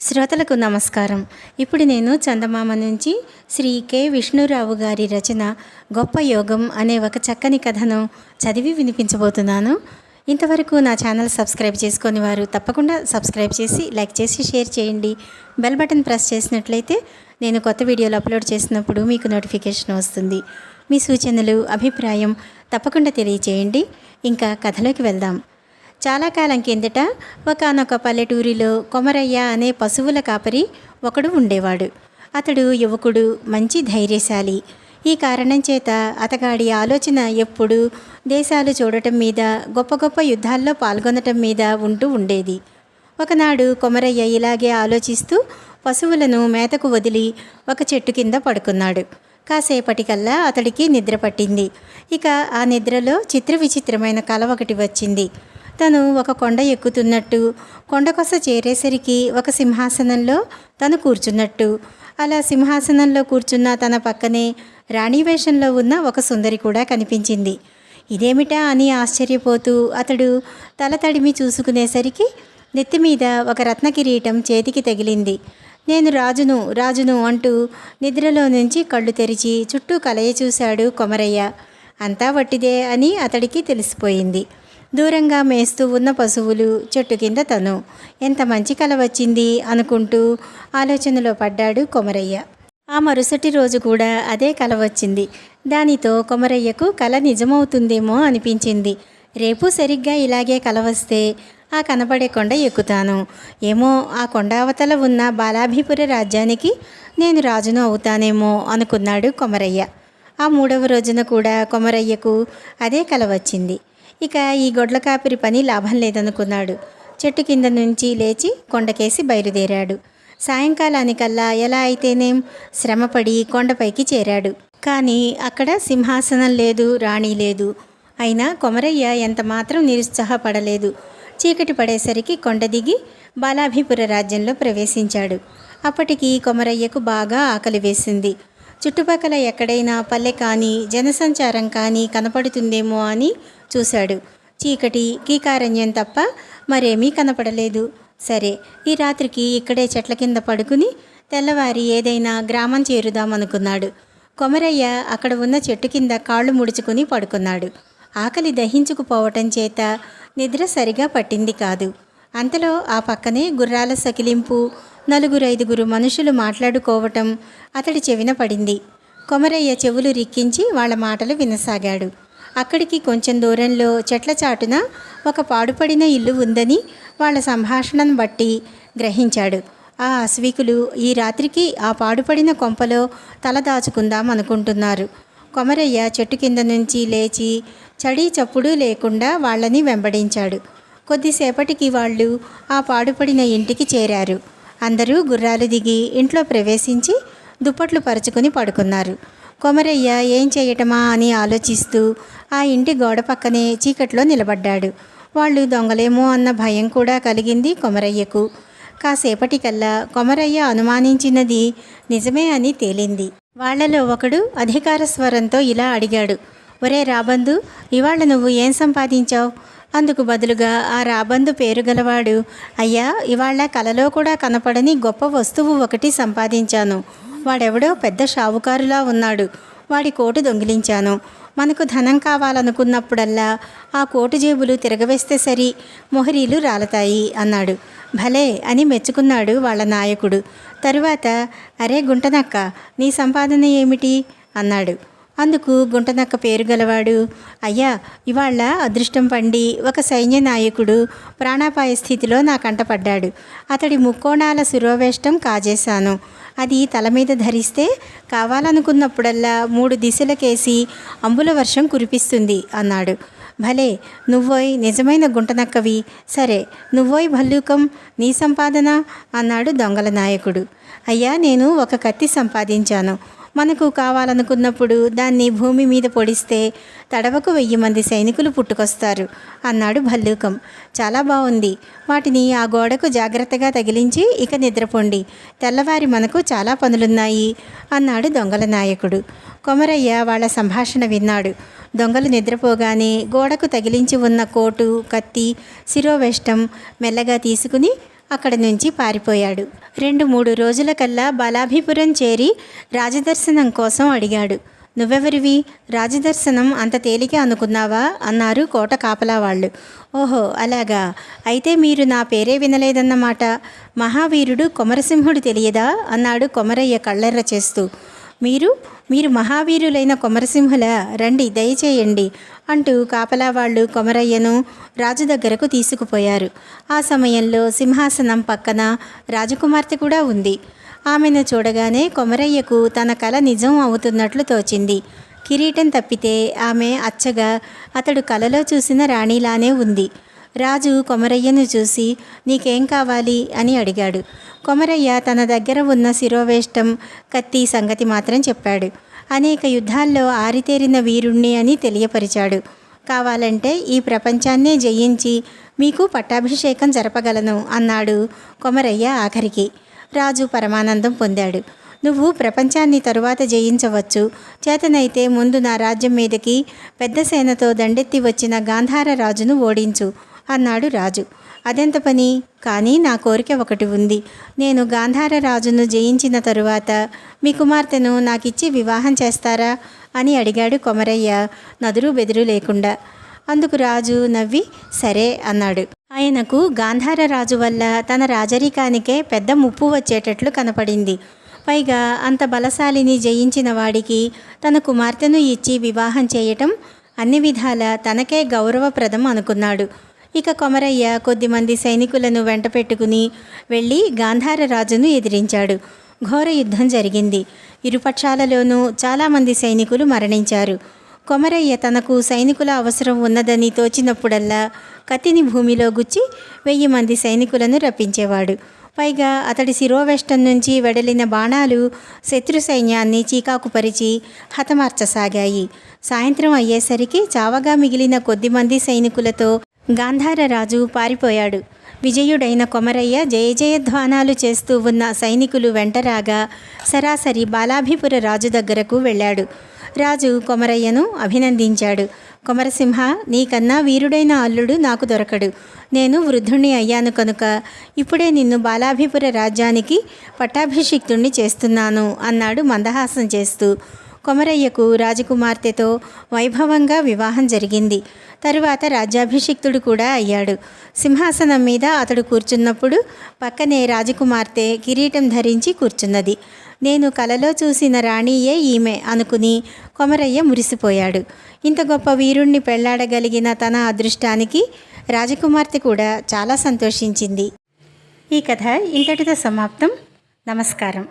శ్రోతలకు నమస్కారం. ఇప్పుడు నేను చందమామ నుంచి శ్రీ కె విష్ణురావు గారి రచన గొప్ప యోగం అనే ఒక చక్కని కథను చదివి వినిపించబోతున్నాను. ఇంతవరకు నా ఛానల్ సబ్స్క్రైబ్ చేసుకొని వారు తప్పకుండా సబ్స్క్రైబ్ చేసి లైక్ చేసి షేర్ చేయండి. బెల్ బటన్ ప్రెస్ చేసినట్లయితే నేను కొత్త వీడియోలు అప్లోడ్ చేసినప్పుడు మీకు నోటిఫికేషన్ వస్తుంది. మీ సూచనలు అభిప్రాయం తప్పకుండా తెలియచేయండి. ఇంకా కథలోకి వెళ్దాం. చాలా కాలం కిందట ఒకానొక పల్లెటూరిలో కొమరయ్య అనే పశువుల కాపరి ఒకడు ఉండేవాడు. అతడు యువకుడు, మంచి ధైర్యశాలి. ఈ కారణం చేత అతగాడి ఆలోచన ఎప్పుడూ దేశాలు చూడటం మీద, గొప్ప గొప్ప యుద్ధాల్లో పాల్గొనటం మీద ఉంటూ ఉండేది. ఒకనాడు కొమరయ్య ఇలాగే ఆలోచిస్తూ పశువులను మేతకు వదిలి ఒక చెట్టు కింద పడుకున్నాడు. కాసేపటికల్లా అతడికి నిద్ర పట్టింది. ఇక ఆ నిద్రలో చిత్ర విచిత్రమైన కల ఒకటి వచ్చింది. తను ఒక కొండ ఎక్కుతున్నట్టు, కొండకొస చేరేసరికి ఒక సింహాసనంలో తను కూర్చున్నట్టు, అలా సింహాసనంలో కూర్చున్న తన పక్కనే రాణి వేషంలో ఉన్న ఒక సుందరి కూడా కనిపించింది. ఇదేమిటా అని ఆశ్చర్యపోతూ అతడు తల తడిమి చూసుకునేసరికి నెత్తిమీద ఒక రత్న కిరీటం చేతికి తగిలింది. నేను రాజును రాజును అంటూ నిద్రలో నుంచి కళ్ళు తెరిచి చుట్టూ కలయ చూశాడు కొమరయ్య. అంతా వట్టిదే అని అతడికి తెలిసిపోయింది. దూరంగా మేస్తూ ఉన్న పశువులు, చెట్టు కింద తను. ఎంత మంచి కల వచ్చింది అనుకుంటూ ఆలోచనలో పడ్డాడు కొమరయ్య. ఆ మరుసటి రోజు కూడా అదే కల వచ్చింది. దానితో కొమరయ్యకు కల నిజమవుతుందేమో అనిపించింది. రేపు సరిగ్గా ఇలాగే కల వస్తే ఆ కనపడే కొండ ఎక్కుతాను. ఏమో ఆ కొండ అవతల ఉన్న బాలాభిపుర రాజ్యానికి నేను రాజును అవుతానేమో అనుకున్నాడు కొమరయ్య. ఆ 3వ రోజున కూడా కొమరయ్యకు అదే కల వచ్చింది. ఇక ఈ గొడ్ల కాపిరి పని లాభం లేదనుకున్నాడు. చెట్టు కింద నుంచి లేచి కొండకేసి బయలుదేరాడు. సాయంకాలానికల్లా ఎలా అయితేనేం శ్రమపడి కొండపైకి చేరాడు. కానీ అక్కడ సింహాసనం లేదు, రాణి లేదు. అయినా కొమరయ్య ఎంత మాత్రం నిరుత్సాహపడలేదు. చీకటి పడేసరికి కొండ దిగి బాలాభిపుర రాజ్యంలో ప్రవేశించాడు. అప్పటికి కొమరయ్యకు బాగా ఆకలి వేసింది. చుట్టుపక్కల ఎక్కడైనా పల్లె కానీ జనసంచారం కానీ కనపడుతుందేమో అని చూశాడు. చీకటి, కీకారణ్యం తప్ప మరేమీ కనపడలేదు. సరే, ఈ రాత్రికి ఇక్కడే చెట్ల కింద పడుకుని తెల్లవారి ఏదైనా గ్రామం చేరుదామనుకున్నాడు. కొమరయ్య అక్కడ ఉన్న చెట్టు కింద కాళ్ళు ముడుచుకుని పడుకున్నాడు. ఆకలి దహించుకుపోవటం చేత నిద్ర సరిగా పట్టింది కాదు. అంతలో ఆ పక్కనే గుర్రాల సకిలింపు, 4-5 మనుషులు మాట్లాడుకోవటం అతడి చెవిన పడింది. కొమరయ్య చెవులు రిక్కించి వాళ్ళ మాటలు వినసాగాడు. అక్కడికి కొంచెం దూరంలో చెట్ల చాటున ఒక పాడుపడిన ఇల్లు ఉందని వాళ్ళ సంభాషణను బట్టి గ్రహించాడు. ఆ అశ్వికులు ఈ రాత్రికి ఆ పాడుపడిన కొంపలో తల దాచుకుందాం అనుకుంటున్నారు. కొమరయ్య చెట్టు కింద నుంచి లేచి చడీ చప్పుడు లేకుండా వాళ్ళని వెంబడించాడు. కొద్దిసేపటికి వాళ్ళు ఆ పాడుపడిన ఇంటికి చేరారు. అందరూ గుర్రాలు దిగి ఇంట్లో ప్రవేశించి దుప్పట్లు పరుచుకుని పడుకున్నారు. కొమరయ్య ఏం చేయటమా అని ఆలోచిస్తూ ఆ ఇంటి గోడ పక్కనే చీకట్లో నిలబడ్డాడు. వాళ్ళు దొంగలేమో అన్న భయం కూడా కలిగింది కొమరయ్యకు. కాసేపటికల్లా కొమరయ్య అనుమానించినది నిజమే అని తేలింది. వాళ్లలో ఒకడు అధికార స్వరంతో ఇలా అడిగాడు, ఒరే రాబందు, ఇవాళ నువ్వు ఏం సంపాదించావు? అందుకు బదులుగా ఆ రాబందు పేరు గలవాడు, అయ్యా, ఇవాళ కలలో కూడా కనపడని గొప్ప వస్తువు ఒకటి సంపాదించాను. వాడెవడో పెద్ద షావుకారులా ఉన్నాడు. వాడి కోటు దొంగిలించాను. మనకు ధనం కావాలనుకున్నప్పుడల్లా ఆ కోటు జేబులు తిరగవేస్తే సరి, మొహరీలు రాలతాయి అన్నాడు. భలే అని మెచ్చుకున్నాడు వాళ్ళ నాయకుడు. తరువాత, అరే గుంటనక్క, నీ సంపాదన ఏమిటి అన్నాడు. అందుకు గుంటనక్క పేరు గలవాడు, అయ్యా, ఇవాళ అదృష్టం పండి ఒక సైన్య నాయకుడు ప్రాణాపాయ స్థితిలో నా కంటపడ్డాడు. అతడి ముక్కోణాల శిరోవేష్టం కాజేశాను. అది తల మీద ధరిస్తే కావాలనుకున్నప్పుడల్లా 3 దిశలకేసి అంబుల వర్షం కురిపిస్తుంది అన్నాడు. భలే, నువ్వోయ్ నిజమైన గుంటనక్కవి. సరే, నువ్వోయ్ భల్లూకం, నీ సంపాదన అన్నాడు దొంగల నాయకుడు. అయ్యా, నేను ఒక కత్తి సంపాదించాను. మనకు కావాలనుకున్నప్పుడు దాన్ని భూమి మీద పొడిస్తే తడవకు 1000 మంది సైనికులు పుట్టుకొస్తారు అన్నాడు భల్లూకం. చాలా బాగుంది. వాటిని ఆ గోడకు జాగ్రత్తగా తగిలించి ఇక నిద్రపోండి. తెల్లవారి మనకు చాలా పనులున్నాయి అన్నాడు దొంగల నాయకుడు. కొమరయ్య వాళ్ళ సంభాషణ విన్నాడు. దొంగలు నిద్రపోగానే గోడకు తగిలించి ఉన్న కోటు, కత్తి, శిరోవేష్టం మెల్లగా తీసుకుని అక్కడి నుంచి పారిపోయాడు. 2-3 రోజులకల్లా బలాభిపురం చేరి రాజదర్శనం కోసం అడిగాడు. నువ్వెవరివి? రాజదర్శనం అంత తేలికే అనుకున్నావా అన్నారు కోట కాపలా వాళ్ళు. ఓహో అలాగా, అయితే మీరు నా పేరే వినలేదన్నమాట. మహావీరుడు కొమరసింహుడు తెలియదా అన్నాడు కొమరయ్య కళ్ళెర్ర చేస్తూ. మీరు మహావీరులైన కొమరసింహుల, రండి దయచేయండి అంటూ కాపలా వాళ్ళు కొమరయ్యను రాజు దగ్గరకు తీసుకుపోయారు. ఆ సమయంలో సింహాసనం పక్కన రాజకుమార్తె కూడా ఉంది. ఆమెను చూడగానే కొమరయ్యకు తన కల నిజం అవుతున్నట్లు తోచింది. కిరీటం తప్పితే ఆమె అచ్చగా అతడు కలలో చూసిన రాణిలానే ఉంది. రాజు కొమరయ్యను చూసి నీకేం కావాలి అని అడిగాడు. కొమరయ్య తన దగ్గర ఉన్న శిరోవేష్టం, కత్తి సంగతి మాత్రం చెప్పాడు. అనేక యుద్ధాల్లో ఆరితేరిన వీరుణ్ణి అని తెలియపరిచాడు. కావాలంటే ఈ ప్రపంచాన్నే జయించి మీకు పట్టాభిషేకం జరపగలను అన్నాడు కొమరయ్య ఆఖరికి. రాజు పరమానందం పొందాడు. నువ్వు ప్రపంచాన్ని తరువాత జయించవచ్చు, చేతనైతే ముందు నా రాజ్యం మీదకి పెద్ద సేనతో దండెత్తి వచ్చిన గాంధార రాజును ఓడించు అన్నాడు రాజు. అదెంత పని? కానీ నా కోరిక ఒకటి ఉంది. నేను గాంధార రాజును జయించిన తరువాత మీ కుమార్తెను నాకిచ్చి వివాహం చేస్తారా అని అడిగాడు కొమరయ్య నదురు బెదురు లేకుండా. అందుకు రాజు నవ్వి సరే అన్నాడు. ఆయనకు గాంధార రాజు వల్ల తన రాజరికానికే పెద్ద ముప్పు వచ్చేటట్లు కనపడింది. పైగా అంత బలశాలిని జయించిన వాడికి తన కుమార్తెను ఇచ్చి వివాహం చేయటం అన్ని విధాల తనకే గౌరవప్రదం అనుకున్నాడు. ఇక కొమరయ్య కొద్దిమంది సైనికులను వెంట పెట్టుకుని వెళ్ళి గాంధార రాజును ఎదిరించాడు. ఘోర యుద్ధం జరిగింది. ఇరుపక్షాలలోనూ చాలామంది సైనికులు మరణించారు. కొమరయ్య తనకు సైనికుల అవసరం ఉన్నదని తోచినప్పుడల్లా కత్తిని భూమిలో గుచ్చి 1000 మంది సైనికులను రప్పించేవాడు. పైగా అతడి శిరోవేష్టం నుంచి వెడలిన బాణాలు శత్రు సైన్యాన్ని చీకాకుపరిచి హతమార్చసాగాయి. సాయంత్రం అయ్యేసరికి చావగా మిగిలిన కొద్దిమంది సైనికులతో గాంధార రాజు పారిపోయాడు. విజయుడైన కొమరయ్య జయజయధ్వానాలు చేస్తూ ఉన్న సైనికులు వెంటరాగా సరాసరి బాలాభిపుర రాజు దగ్గరకు వెళ్ళాడు. రాజు కొమరయ్యను అభినందించాడు. కొమరసింహ, నీకన్నా వీరుడైన అల్లుడు నాకు దొరకడు. నేను వృద్ధుణ్ణి అయ్యాను కనుక ఇప్పుడే నిన్ను బాలాభిపుర రాజ్యానికి పట్టాభిషిక్తుణ్ణి చేస్తున్నాను అన్నాడు మందహాసం చేస్తూ. కొమరయ్యకు రాజకుమార్తెతో వైభవంగా వివాహం జరిగింది. తరువాత రాజ్యాభిషిక్తుడు కూడా అయ్యాడు. సింహాసనం మీద అతడు కూర్చున్నప్పుడు పక్కనే రాజకుమార్తె కిరీటం ధరించి కూర్చున్నది. నేను కలలో చూసిన రాణియే ఈమె అనుకుని కొమరయ్య మురిసిపోయాడు. ఇంత గొప్ప వీరుణ్ణి పెళ్లాడగలిగిన తన అదృష్టానికి రాజకుమార్తె కూడా చాలా సంతోషించింది. ఈ కథ ఇంతటితో సమాప్తం. నమస్కారం.